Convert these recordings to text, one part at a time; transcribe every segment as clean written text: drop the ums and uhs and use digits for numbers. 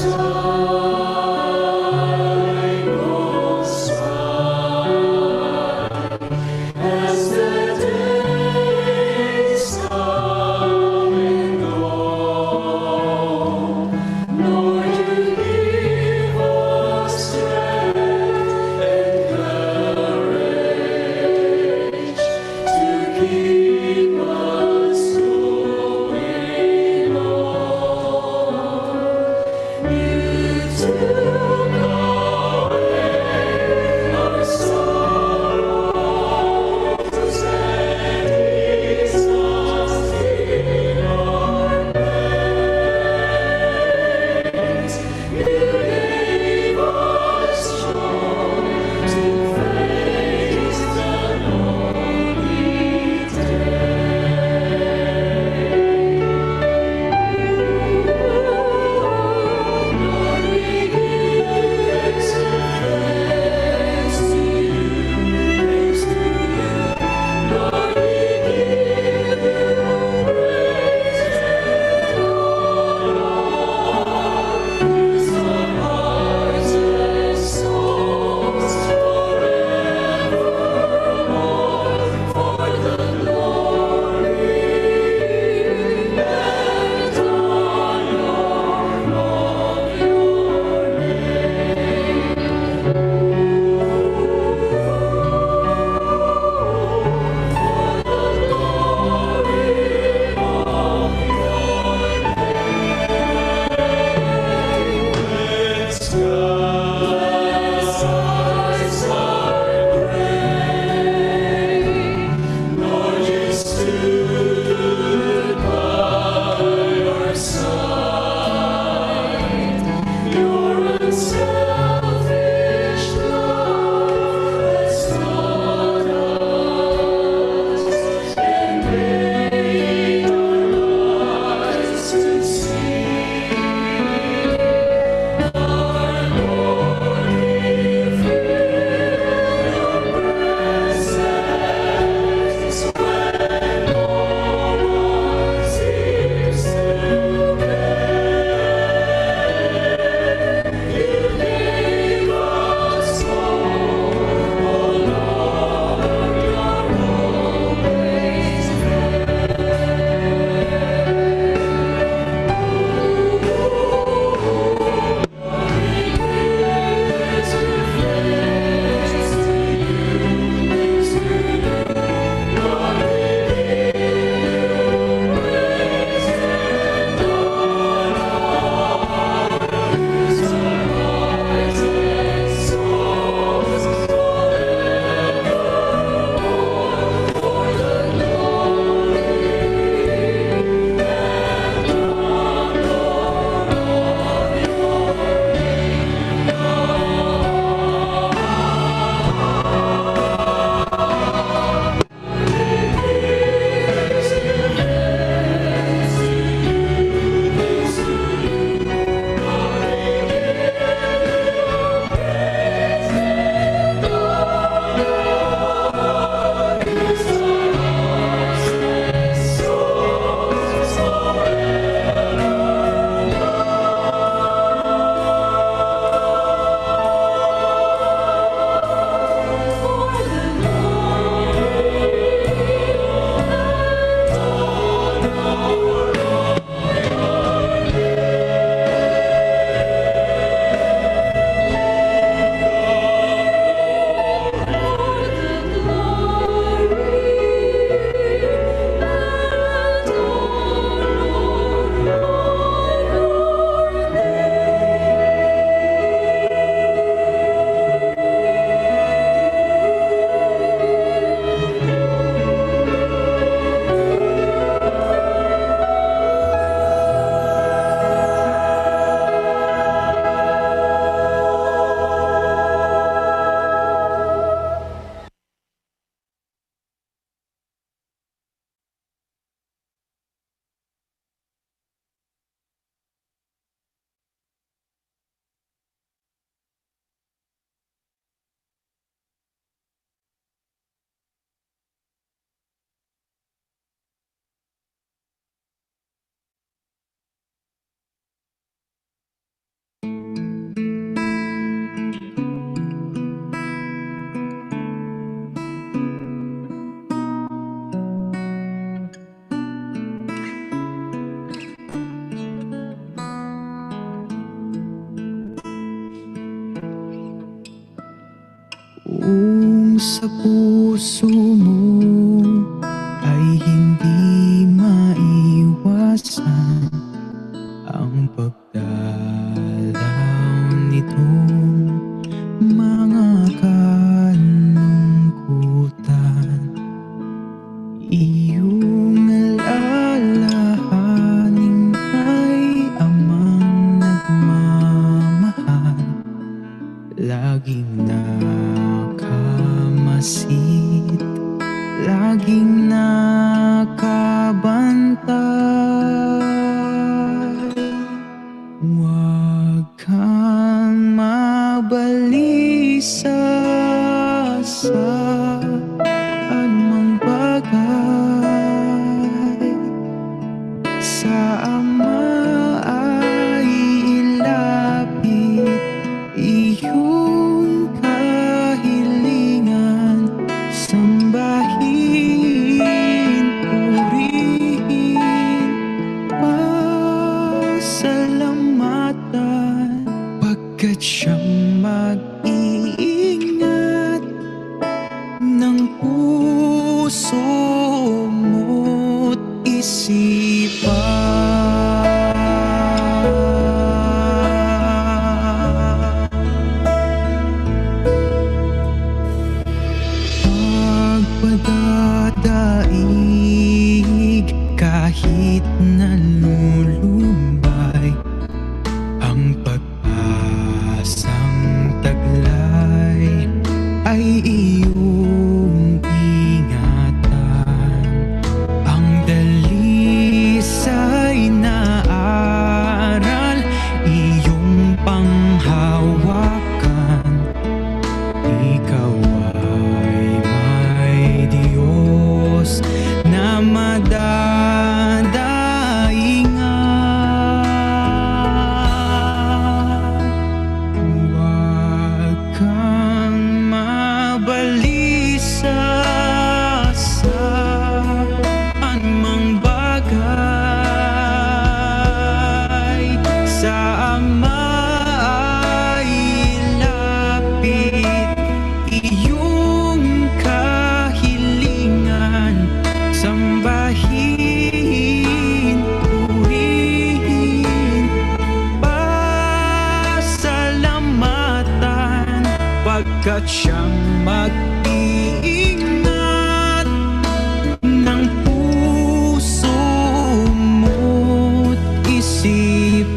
You Kung sa puso mo ay hindi maiwasan ang pagdalaw nitong mga kalungkutan, iyong alalahanin ay amang nagmamahal, laging nakamasid, laging nakabantay. Huwag kang mabalisa sa anumang bagay. Sa Ama ay ilapit iyong kahilingan, sambahin, purihin, pasalamatan, pagkat siyang mag-iingat ng puso mo't isipan. Pagpadadaig kahit nalulumbay, ang pag-asang taglay ay iyong ingatan. Ang dalisay na aral iyong panghawakan. Ikaw ay may Diyos na madadaingan. Huwag kang mabalisa sa anumang bagay. Sa Ama ay ilapit iyong kahilingan, sambahin, purihin, pasalamatan, pagkat siyang mag-iingat ng puso mo't isipan.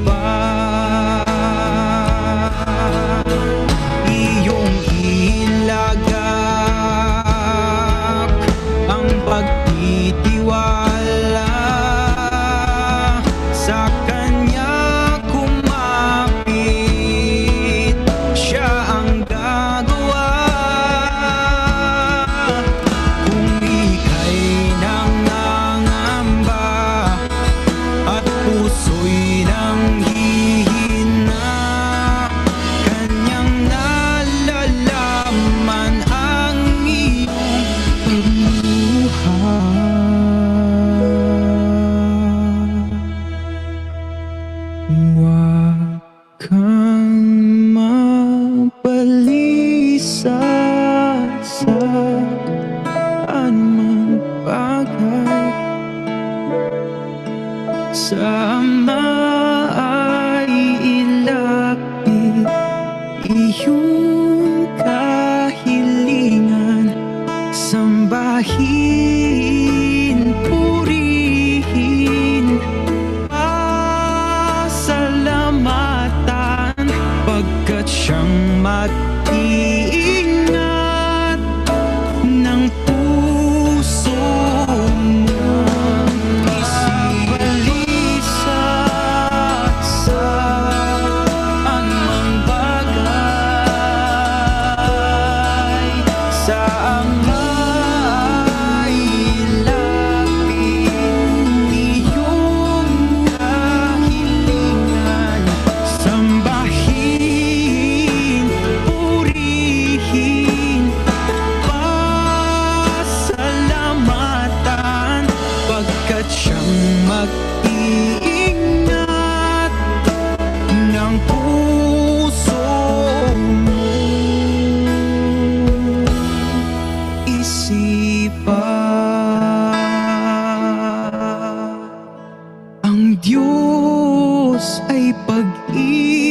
Iyong ilagak ang pagtitiwala sa Kanya, kumapit, Siya ang gagawa. Kung ika'y nangangamba at puso'y nanghihina, Kanyang nalalaman ang iyong pagbuhay. Huwag kang mabalisa sa anumang bagay. Sa Ama ay ilapit iyong kahilingan, sambahin, purihin, pasalamatan,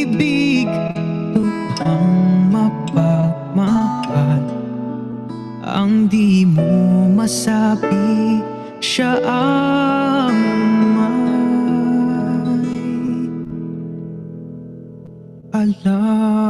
pag-ibig lubhang mapagmahal, ang di mo masabi siya ang may alam.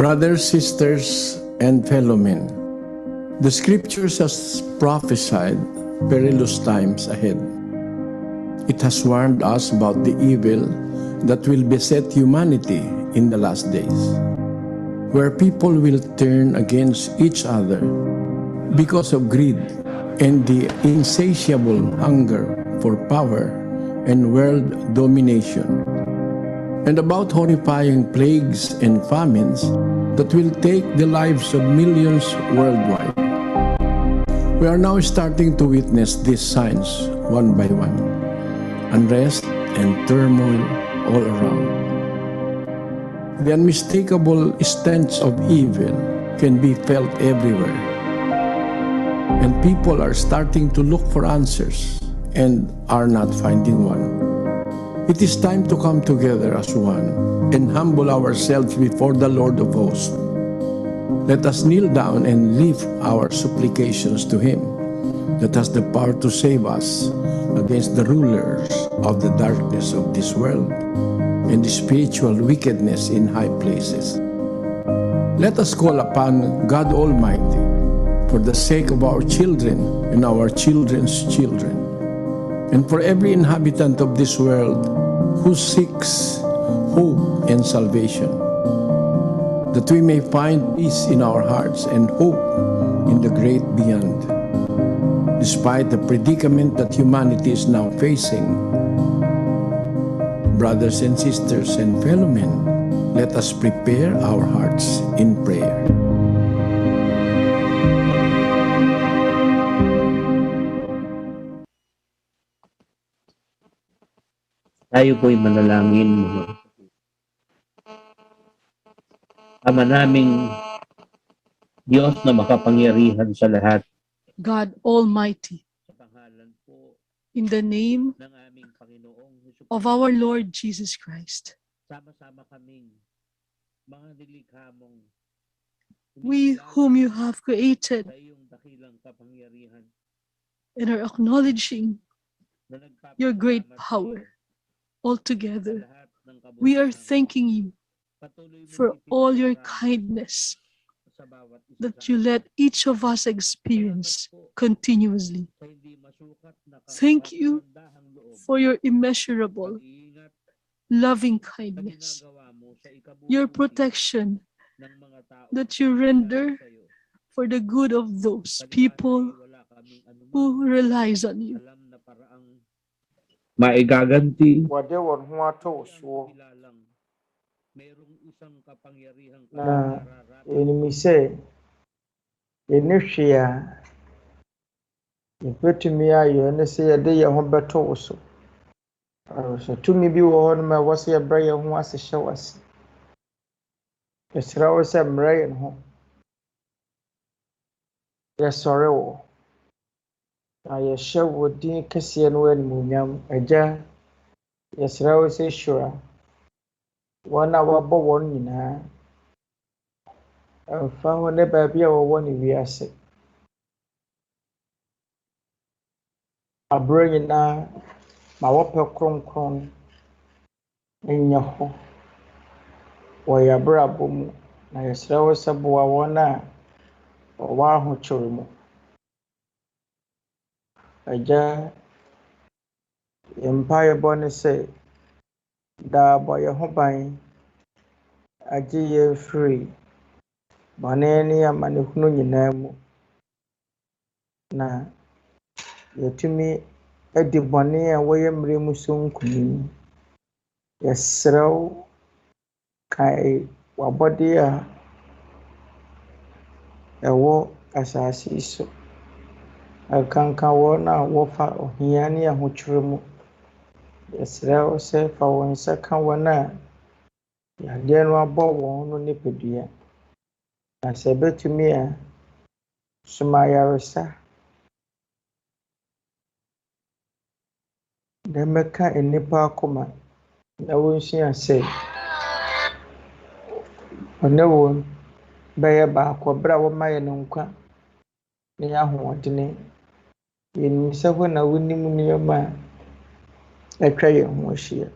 Brothers, sisters, and fellow men, the scriptures has prophesied perilous times ahead. It has warned us about the evil that will beset humanity in the last days, where people will turn against each other because of greed and the insatiable hunger for power and world domination, and about horrifying plagues and famines that will take the lives of millions worldwide. We are now starting to witness these signs one by one. Unrest and turmoil all around. The unmistakable stench of evil can be felt everywhere. And people are starting to look for answers and are not finding one. It is time to come together as one and humble ourselves before the Lord of hosts. Let us kneel down and lift our supplications to Him that has the power to save us against the rulers of the darkness of this world and the spiritual wickedness in high places. Let us call upon God Almighty for the sake of our children and our children's children, and for every inhabitant of this world who seeks hope and salvation, that we may find peace in our hearts and hope in the great beyond. Despite the predicament that humanity is now facing, brothers and sisters and fellow men, let us prepare our hearts in prayer. Tayo po'y manalangin. Ama naming Diyos na makapangyarihan sa lahat, God Almighty, sa pangalan po in the name ng aming Panginoong Hesus, of our Lord Jesus Christ, sama-sama kaming mga nilikha mong we whom you have created sa iyong dakilang kapangyarihan and are acknowledging na your great nagpapasalamat power sa altogether, lahat ng we are kabutihan. thanking you Patuloy mong for all your ipinadarama kindness sa bawat isa that sa you amin. let each of us experience continuously. Sa hindi masukat na Thank you kahandahang loob, for your immeasurable, pag-iingat loving na kindness, ginagawa mo sa your ikabubuti protection ng mga tao that you render sa'yo. for the good of those Kaliwanagan people ay wala kaming anumang who relies on you. alam na paraang maigaganti wɔde wɔn ho ato wo soɔ kilalang mayroong isang kapangyarihang na nararapat ɛnim sɛ ɛne hwee a yɛbɛtumi ayɛ ne sɛ yɛde yɛn ho bɛto wo so. Sɛ tumi bi wɔ hɔ no ma ɛwɔ sɛ yɛbrɛ yɛn ho ase hyɛ wo ase. Yɛsrɛ wo sɛ mmerɛ yɛn ho. Yɛsɔre wo. Na yɛhyɛ wo din kɛseɛ no animuonyam. Agya, yɛsrɛ wo sɛ hyira wɔn a wɔabɔ wɔn nyinaa. Ɛmfa ho ne baabi a wɔwɔ ne wiase. Aberɛ nyinaa ma wɔpɛ kronkron nyɛ hɔ wɔ yɛn abrabɔ mu. Na yɛsrɛ wo sɛ boa wɔn a wɔwɔ ahokyere mu. Agya, yɛn mpaebɔ ne sɛ daa bɔ yɛn ho ban agye yɛn firi bɔne ne amanehunu nyinaa mu, na yɛtumi adi bɔne a wɔyɛ mmerɛ mu so nkonim. Yɛsrɛ wo kae w'abɔde a ɛwɔ asase yi so. Ɛkanka wɔn a wɔfa ɔhia ne ahokyere mu. Yɛsrɛ wo sɛ fa wo nsa ka wɔn a yadeɛ no abɔ wɔn no nipadua. Na sɛ ɛbɛtumi a soma ayaresa na mmɛka nnipa akoma na wɔnsua sɛ ɔne wɔn bɛyɛ baako berɛ a wɔma yɛn nkwa ne ahoɔdene. Yɛnim sɛ hɔ na wonim nneɛma a atwa yɛn ho ahyia.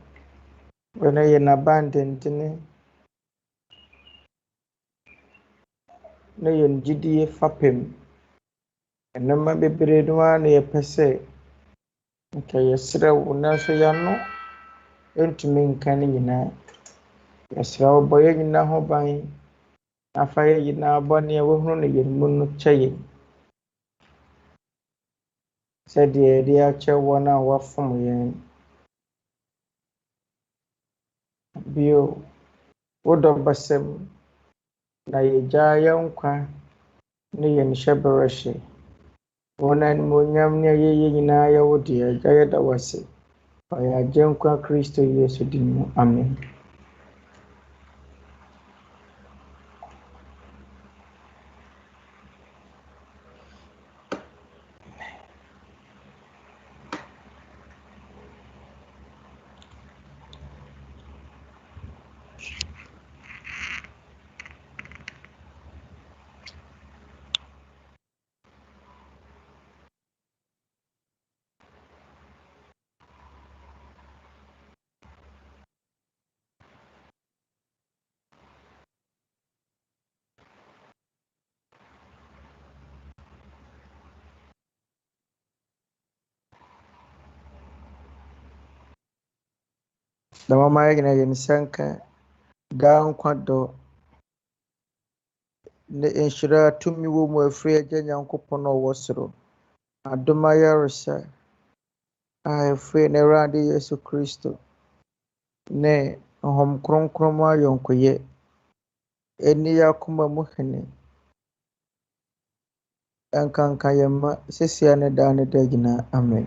Wɔno yɛ n'abandɛntene na yɛn gyidie fapem ɛnɛma bebree no ara na yɛpɛ sɛ nka yɛsrɛ wo nanso yɛano ntumi nka ne nyinaa. Yɛsrɛ wo bɔ yɛn nyinaa ho ban na afa yɛn nyinaa bɔne a wohunu no yɛn mu no kyɛ yɛn sɛdeɛ yɛde akyɛ wɔn a wɔafom yɛn. Bio wodɔ basam na yɛgyaa yɛn nkwa ne yɛn hyɛberɛhyɛ. Wɔn animuonyam ne ayɛyɛ nyinaa yɛ wo dea. Agya yɛda wo ase. Ɔyɛ Agyenkwa Kristo Yesu din mu. Amen. Na mama yɛ nyina yɛn nsa nka daa nkwa dɔ ne nhyira tumi wɔ mu afiri Agya Nyankopɔn a ɔwɔ soro. Adom ayaresa a ɛfiri n'Awurade Yesu Kristo ne Honhom Kronkron mu ayɔnkoyɛ ɛnni yɛn akoma mu hene ɛnkanka yɛn mma sesia ne daa ne da nyinaa. Amen.